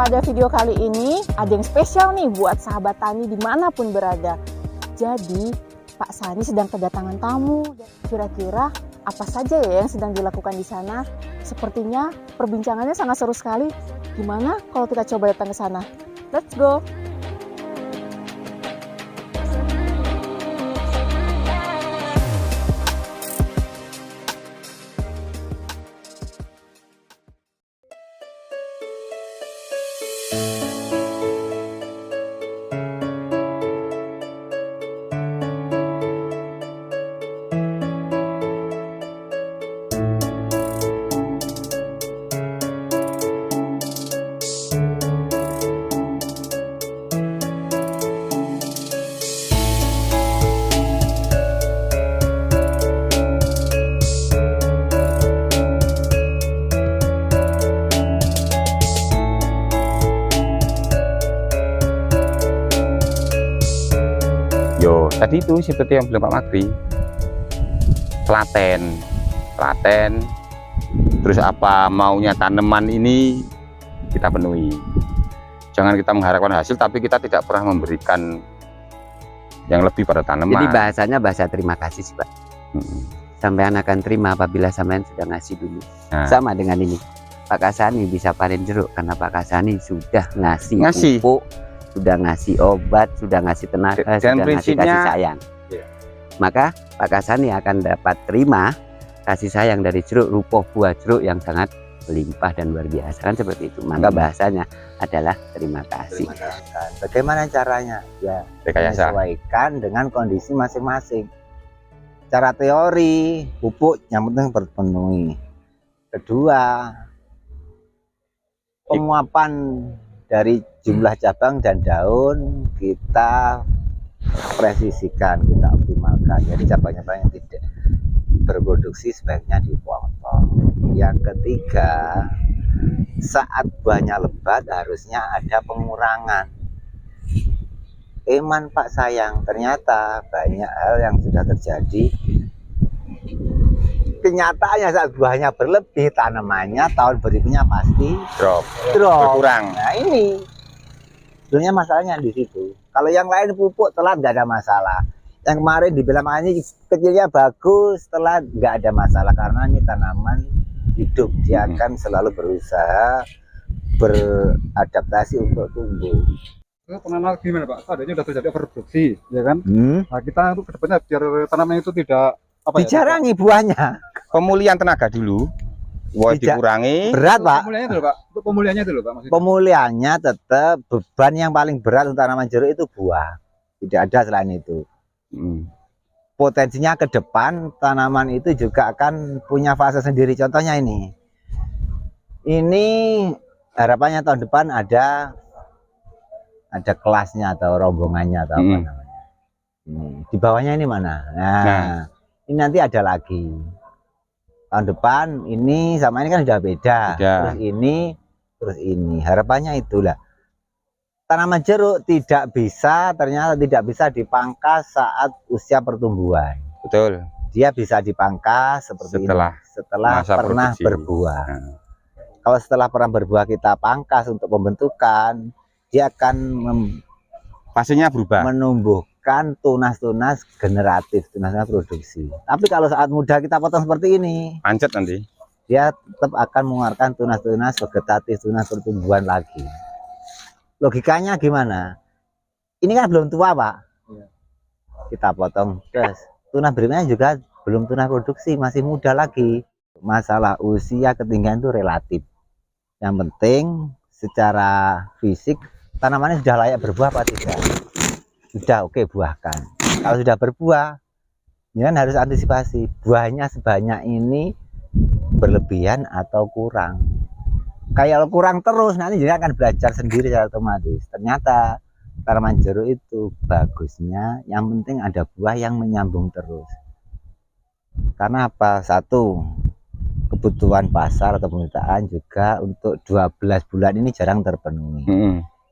pada video kali ini ada yang spesial nih buat sahabat tani dimanapun berada. Jadi Pak Sani sedang kedatangan tamu. Kira-kira apa saja ya yang sedang dilakukan di sana? Sepertinya perbincangannya sangat seru sekali. Gimana kalau kita coba datang ke sana? Let's go! Tadi itu seperti yang bilang Pak Magri, telaten, terus apa maunya tanaman ini kita penuhi. Jangan kita mengharapkan hasil, tapi kita tidak pernah memberikan yang lebih pada tanaman. Jadi bahasanya bahasa terima kasih sih Pak. Sampean akan terima apabila sampean sudah ngasih dulu. Sama dengan ini, Pak Kasani bisa panen jeruk karena Pak Kasani sudah ngasih pupuk, sudah ngasih obat, sudah ngasih tenaga, sudah ngasih kasih sayang. Maka Pak Kasani akan dapat terima kasih sayang dari jeruk, rupa buah jeruk yang sangat melimpah dan luar biasa, kan seperti itu. Maka bahasanya adalah terima kasih. Bagaimana caranya? Ya, menyesuaikan dengan kondisi masing-masing. Cara teori, pupuk yang penting terpenuhi. Kedua, penguapan dari jumlah cabang dan daun kita presisikan, kita optimalkan. Jadi cabang-cabang yang tidak berproduksi sebaiknya dipotong. Yang ketiga, saat buahnya lebat harusnya ada pengurangan. Eman Pak sayang, ternyata banyak hal yang sudah terjadi. Kenyataannya saat buahnya berlebih, tanamannya tahun berikutnya pasti drop. Berkurang. Nah ini sebenarnya masalahnya di situ. Kalau yang lain pupuk telat nggak ada masalah. Yang kemarin dibilang ini kecilnya bagus, telat nggak ada masalah karena ini tanaman hidup, dia akan selalu berusaha beradaptasi untuk tumbuh. Penanam gimana Pak? Adanya sudah terjadi overproduksi, ya kan? Nah kita untuk kedepannya biar tanaman itu tidak dijarangi buahnya. Pemulihan tenaga dulu, dikurangi. Berat Pak. Pemulihannya dulu Pak. Untuk pemulihannya dulu Pak. Maksudnya. Pemulihannya tetap beban yang paling berat untuk tanaman jeruk itu buah. Tidak ada selain itu. Potensinya ke depan tanaman itu juga akan punya fase sendiri. Contohnya ini. Ini harapannya tahun depan ada kelasnya atau rombongannya atau apa namanya. Di bawahnya ini mana? Nah, ini nanti ada lagi. Tahun depan ini sama ini kan sudah beda. Terus ini. Harapannya itulah. Tanaman jeruk ternyata tidak bisa dipangkas saat usia pertumbuhan. Betul. Dia bisa dipangkas seperti setelah pernah berbuah. Kalau setelah pernah berbuah kita pangkas untuk pembentukan, dia akan fasenya berubah, menumbuhkan tunas-tunas generatif, tunas-tunas produksi. Tapi kalau saat muda kita potong seperti ini, pancet nanti, dia tetap akan mengeluarkan tunas-tunas vegetatif, tunas pertumbuhan lagi. Logikanya gimana? Ini kan belum tua Pak. Kita potong terus. Tunas berikutnya juga belum tunas produksi, masih muda lagi. Masalah usia ketinggian itu relatif. Yang penting secara fisik tanamannya sudah layak berbuah apa tidak? Sudah oke, buahkan. Kalau sudah berbuah, ya kan harus antisipasi buahnya sebanyak ini berlebihan atau kurang. Kayak kurang terus nanti dia akan belajar sendiri secara otomatis. Ternyata tanaman jeruk itu bagusnya yang penting ada buah yang menyambung terus. Karena apa? Satu, kebutuhan pasar atau permintaan juga untuk 12 bulan ini jarang terpenuhi.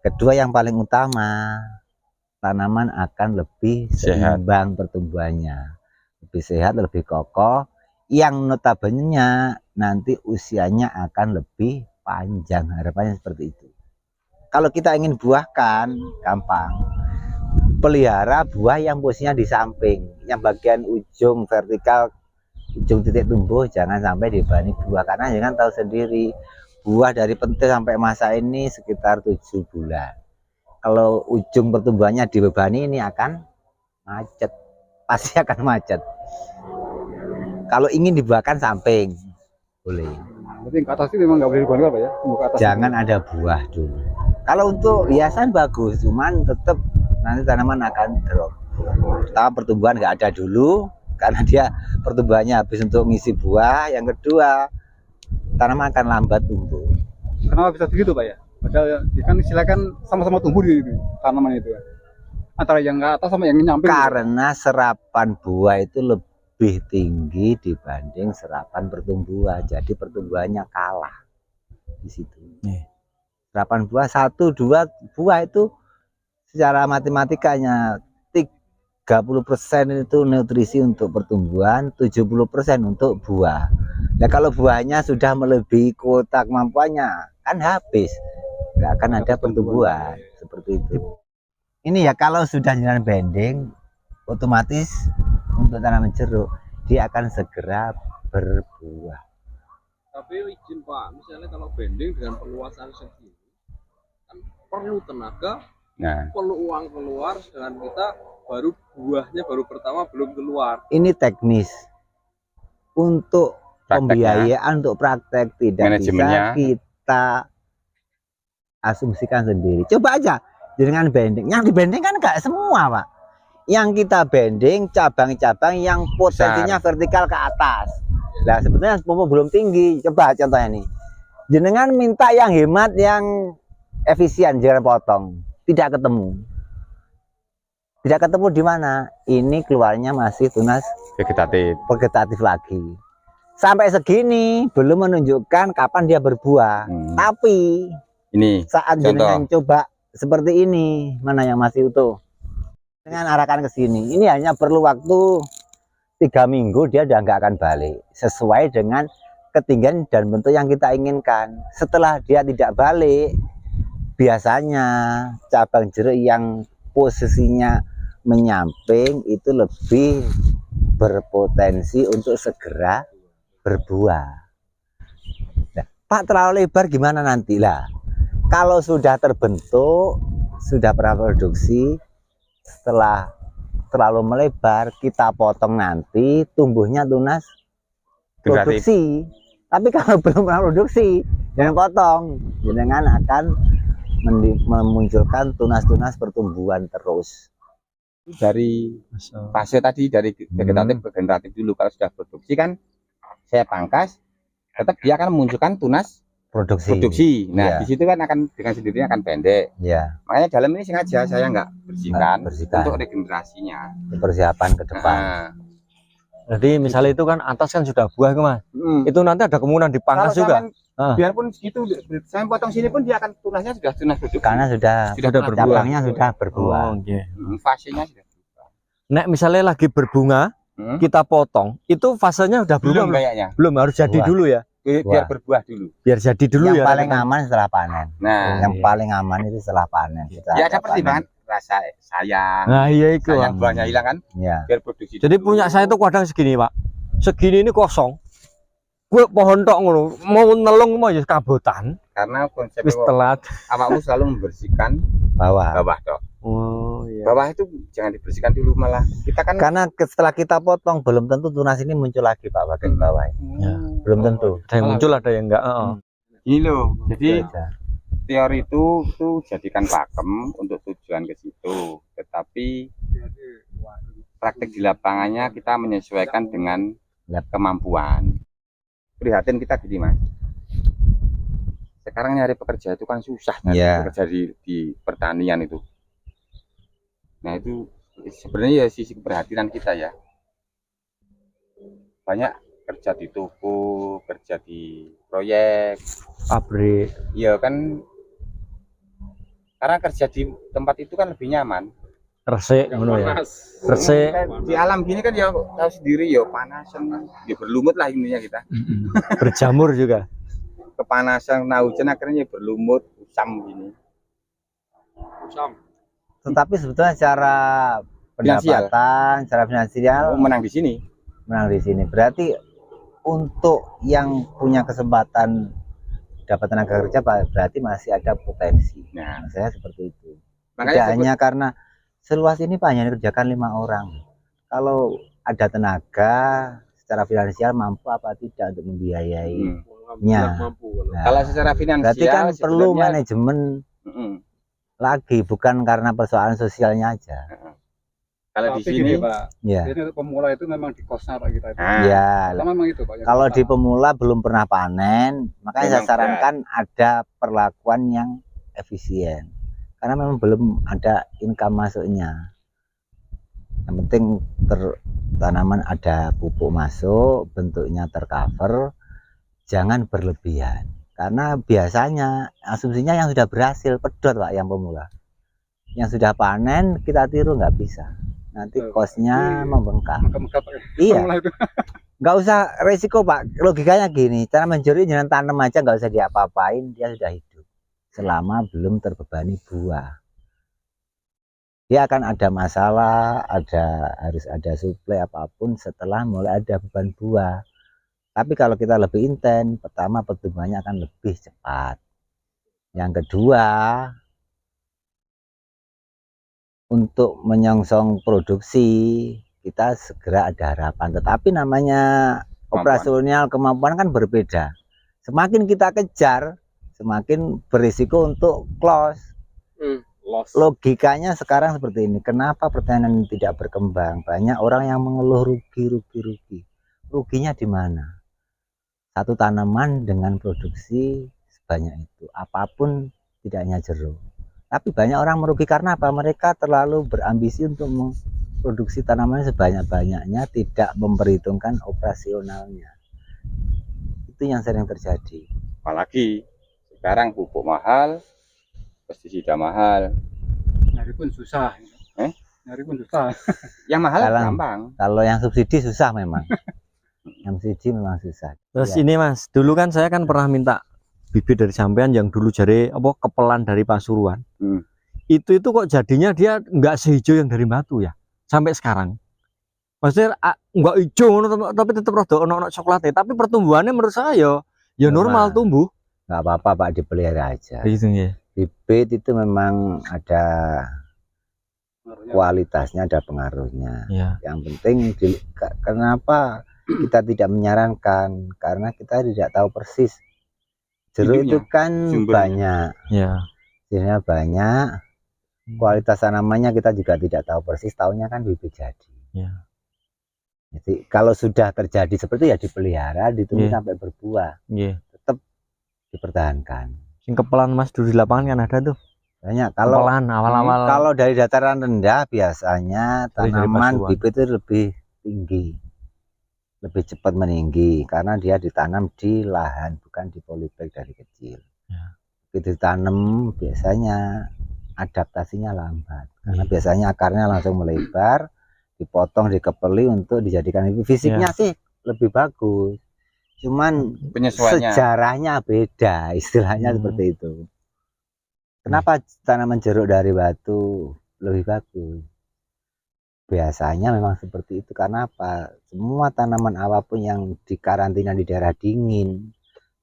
Kedua, yang paling utama, tanaman akan lebih seimbang pertumbuhannya, lebih sehat, lebih kokoh, yang notabene nanti usianya akan lebih panjang, harapannya seperti itu. Kalau kita ingin buahkan, gampang. Pelihara buah yang posisinya di samping, yang bagian ujung vertikal, ujung titik tumbuh jangan sampai dibebani buah, karena jangan tahu sendiri buah dari pentil sampai masa ini sekitar 7 bulan. Kalau ujung pertumbuhannya dibebani, ini akan macet, pasti akan macet. Kalau ingin dibuahkan samping boleh. Berarti ke atas itu memang nggak boleh dibuang Pak ya? Ke atas Jangan ada buah dulu. Kalau untuk hiasan bagus, cuman tetap nanti tanaman akan drop. Pertama, pertumbuhan nggak ada dulu karena dia pertumbuhannya habis untuk ngisi buah. Yang kedua, tanaman akan lambat tumbuh. Kenapa bisa begitu Pak ya? Padahal ya, kan silakan sama-sama tumbuh di tanaman itu. Antara yang ke atas sama yang nyamping. Karena serapan buah itu lebih tinggi dibanding serapan pertumbuhan, jadi pertumbuhannya kalah di situ. Serapan buah 1-2 buah itu secara matematikanya 30% itu nutrisi untuk pertumbuhan, 70% untuk buah. Nah kalau buahnya sudah melebihi kuota kemampuannya, kan habis, nggak akan ada pertumbuhan seperti itu. Ini ya kalau sudah jalan bending, otomatis untuk tanaman jeruk dia akan segera berbuah. Tapi izin Pak, misalnya kalau bending dengan perluasan segini kan perlu tenaga, perlu uang keluar, sedangkan kita baru buahnya baru pertama belum keluar. Ini teknis untuk pembiayaan, untuk praktek tidak bisa kita asumsikan sendiri. Coba aja dengan bending, yang di bending kan nggak semua Pak. Yang kita bending cabang-cabang yang potensinya vertikal ke atas. Nah sebetulnya belum tinggi. Coba contohnya nih, jenengan minta yang hemat, yang efisien, jangan potong, tidak ketemu. Tidak ketemu di mana? Ini keluarnya masih tunas vegetatif lagi. Sampai segini belum menunjukkan kapan dia berbuah. Tapi ini saat jenengan coba seperti ini, mana yang masih utuh, dengan arahkan ke sini, ini hanya perlu waktu 3 minggu, dia udah nggak akan balik sesuai dengan ketinggian dan bentuk yang kita inginkan. Setelah dia tidak balik, biasanya cabang jeruk yang posisinya menyamping itu lebih berpotensi untuk segera berbuah. Nah, Pak, terlalu lebar gimana nanti lah? Kalau sudah terbentuk, sudah praproduksi, setelah terlalu melebar kita potong, nanti tumbuhnya tunas produksi. Tapi kalau belum produksi jangan potong, jangan akan memunculkan tunas-tunas pertumbuhan terus. Dari fase tadi, dari vegetatif ke generatif dulu. Kalau sudah produksi kan saya pangkas, tetap dia akan memunculkan tunas produksi. Nah, di situ kan akan dengan sendirinya akan pendek. Makanya dalam ini sengaja saya nggak bersihkan untuk regenerasinya, persiapan ke depan. Jadi misalnya itu kan atas kan sudah buah Mas. Itu nanti ada kemungkinan dipangkas juga. Biarpun segitu, saya potong sini pun dia akan tunasnya sudah tunas produksi. Karena sudah berbuah. Cabangnya sudah berbuah. Fasenya sudah berubah. Nek misalnya lagi berbunga, kita potong, itu fasenya udah berubah kayaknya. Belum, harus jadi dulu ya. Biar berbuah dulu. Biar jadi dulu yang ya. Yang paling aman setelah panen. Nah, yang paling aman itu setelah panen. Ya ada pertimbangan rasa sayang. Nah, iya itu. Sayang buahnya hilang kan? Ya. Biar produksi. Jadi dulu. Punya saya itu kadang segini, Pak. Segini ini kosong. Gue pohon tok ngono, mau nelung mau ya kabotan. Karena konsep telat. Awakmu selalu membersihkan bawah tok. Oh iya. Bawah itu jangan dibersihkan dulu, malah kita kan karena setelah kita potong belum tentu tunas ini muncul lagi Pak bagian bawah. Ya. Belum tentu. Ada yang muncul, ada yang enggak. Ini loh. Jadi teori itu jadikan pakem untuk tujuan ke situ. Tetapi praktek di lapangannya kita menyesuaikan dengan kemampuan. Prihatin kita gini Mas. Sekarang nyari pekerja itu kan susah kan, pekerja di pertanian itu. Nah itu sebenarnya ya sisi keprihatinan kita ya. Banyak kerja di toko, kerja di proyek, pabrik. Iya kan, karena kerja di tempat itu kan lebih nyaman. Resik, resik. Di alam gini kan ya tahu sendiri ya, panasan, ya berlumut lah intinya kita. Berjamur juga. Kepanasan, nah hujan akhirnya berlumut, usam gini. Tetapi sebetulnya secara pendapatan, secara finansial menang di sini. Menang di sini. Berarti untuk yang punya kesempatan dapat tenaga kerja berarti masih ada potensi. Nah, saya seperti itu. Tidak hanya karena seluas ini Pak hanya dikerjakan 5 orang. Kalau ada tenaga secara finansial mampu apa tidak untuk membiayainya. Nah, kalau secara finansial berarti kan perlu manajemen lagi, bukan karena persoalan sosialnya aja. Kalau di sini Pak, ya. Ini pemula itu memang di kosnya Pak kita itu. Ya. Memang itu Pak. Kalau di pemula belum pernah panen, makanya saya sarankan ada perlakuan yang efisien. Karena memang belum ada income masuknya. Yang penting tanaman ada pupuk masuk, bentuknya tercover, jangan berlebihan. Karena biasanya asumsinya yang sudah berhasil pedot Pak yang pemula. Yang sudah panen kita tiru nggak bisa. Nanti kosnya membengkak. Iya, nggak usah resiko Pak. Logikanya gini, tanaman jeruk jangan tanam aja, nggak usah diapa-apain, dia sudah hidup selama belum terbebani buah. Dia akan ada masalah, harus ada suplai apapun setelah mulai ada beban buah. Tapi kalau kita lebih intens, pertama pertumbuhannya akan lebih cepat. Yang kedua, untuk menyongsong produksi kita segera ada harapan, tetapi namanya operasional kemampuan kan berbeda. Semakin kita kejar semakin berisiko untuk close. Logikanya sekarang seperti ini. Kenapa pertanian tidak berkembang? Banyak orang yang mengeluh rugi. Ruginya di mana? Satu tanaman dengan produksi sebanyak itu, apapun, tidak hanya jeruk. Tapi banyak orang merugi karena apa? Mereka terlalu berambisi untuk memproduksi tanaman sebanyak-banyaknya, tidak memperhitungkan operasionalnya. Itu yang sering terjadi. Apalagi sekarang pupuk mahal, pestisida mahal. Nyari pun susah. Nyari pun susah. Yang mahal gampang. Kalau yang subsidi susah memang. Yang subsidi memang susah. Terus ya. Ini Mas, dulu kan saya kan pernah minta bibit dari sampean yang dulu jari kepelan dari Pasuruan. Itu kok jadinya dia nggak sehijau yang dari Batu ya sampai sekarang. Maksudnya nggak hijau tapi tetap rada ono coklatnya, tapi pertumbuhannya menurut saya ya normal tumbuh. Nggak apa-apa Pak, dipelihara aja. Gitu ya. Bibit itu memang ada kualitasnya, ada pengaruhnya. Ya. Yang penting kenapa kita tidak menyarankan, karena kita tidak tahu persis. Jeruk itu kan banyak, jenisnya banyak, kualitas tanamannya kita juga tidak tahu persis, tahunya kan bibit jadi. Jadi kalau sudah terjadi seperti ya dipelihara, ditunggu sampai berbuah, tetap dipertahankan. Sing kepelan Mas dulu di lapangan kan ada tuh. Banyak. Kalau kepelan awal-awal. Kalau dari dataran rendah biasanya tanaman bibit itu lebih tinggi. Lebih cepat meninggi karena dia ditanam di lahan, bukan di polybag dari kecil. Begitu ditanam biasanya adaptasinya lambat karena biasanya akarnya langsung melebar, dipotong, dikepeli untuk dijadikan fisiknya sih lebih bagus, cuman sejarahnya beda, istilahnya seperti itu. Kenapa tanaman jeruk dari Batu lebih bagus? Biasanya memang seperti itu. Karena apa? Semua tanaman apapun yang dikarantina di daerah dingin,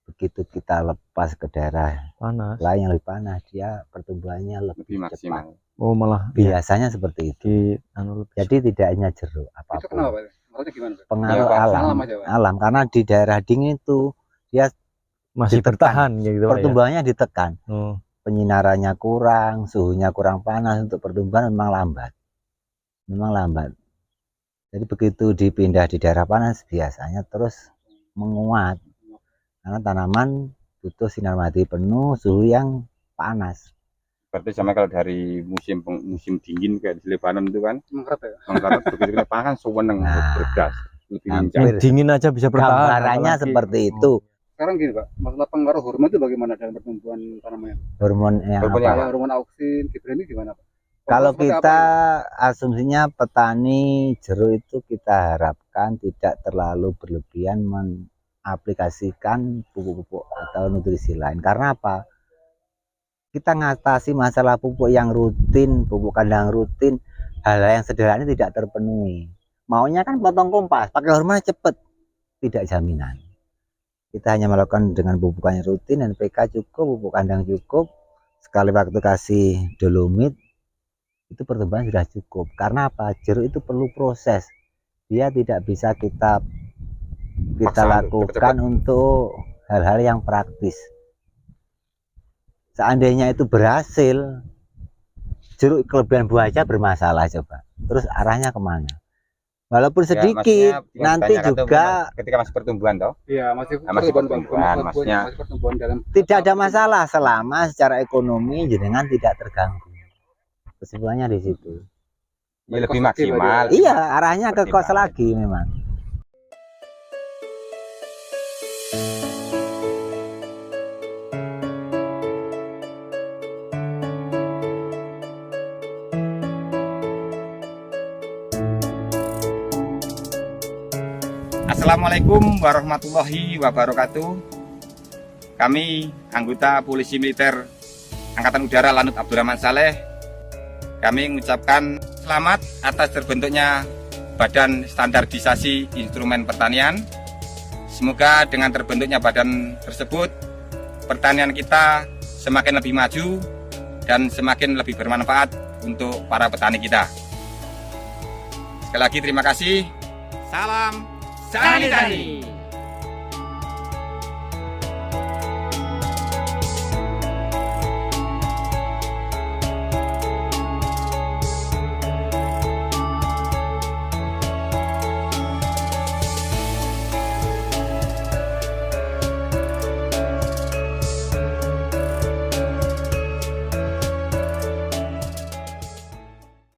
begitu kita lepas ke daerah panas, lain yang lebih panas, dia pertumbuhannya lebih maksimal. Oh malah biasanya seperti itu. Jadi tidak hanya jeruk, apapun. Itu kenapa? Pengaruh alam. Karena di daerah dingin itu dia masih bertahan gitu. Pertumbuhannya ditekan. Penyinarannya kurang, suhunya kurang panas, untuk pertumbuhan memang lambat. Jadi begitu dipindah di daerah panas biasanya terus menguat karena tanaman butuh sinar matahari penuh, suhu yang panas. Berarti sama kalau dari musim dingin kayak di Lebanon itu kan mengkarat begitu panas seweneng bergas lebih dingin aja bisa bertahan. Gambarannya seperti itu. Sekarang gini Pak, masalah pengaruh hormon itu bagaimana dalam pertumbuhan tanaman? Hormon auksin, gibran gimana Pak? Kalau kita asumsinya petani jeruk itu kita harapkan tidak terlalu berlebihan mengaplikasikan pupuk-pupuk atau nutrisi lain. Karena apa? kita ngatasi masalah pupuk yang rutin, pupuk kandang rutin, hal-hal yang sederhana tidak terpenuhi. Maunya kan potong kompas, pakai hormon cepet, tidak jaminan. Kita hanya melakukan dengan pupukannya rutin, NPK cukup, pupuk kandang cukup, sekali waktu kasih dolomit, itu pertumbuhan sudah cukup. Karena apa? Jeruk itu perlu proses, dia tidak bisa kita lakukan untuk hal-hal yang praktis. Seandainya itu berhasil, jeruk kelebihan buah aja bermasalah coba. Terus arahnya kemana? Walaupun sedikit, nanti juga ketika masih pertumbuhan toh? Iya, masih pertumbuhan, maksudnya masih pertumbuhan dalam tidak ada masalah selama secara ekonomi jenengan tidak terganggu. Kesimpulannya di situ. Ya, lebih maksimal. Iya, arahnya ke kos lagi memang. Assalamualaikum warahmatullahi wabarakatuh. Kami anggota Polisi Militer Angkatan Udara Lanut Abdurrahman Saleh, kami mengucapkan selamat atas terbentuknya Badan Standarisasi Instrumen Pertanian. Semoga dengan terbentuknya badan tersebut, pertanian kita semakin lebih maju dan semakin lebih bermanfaat untuk para petani kita. Sekali lagi terima kasih. Salam Sani Tani.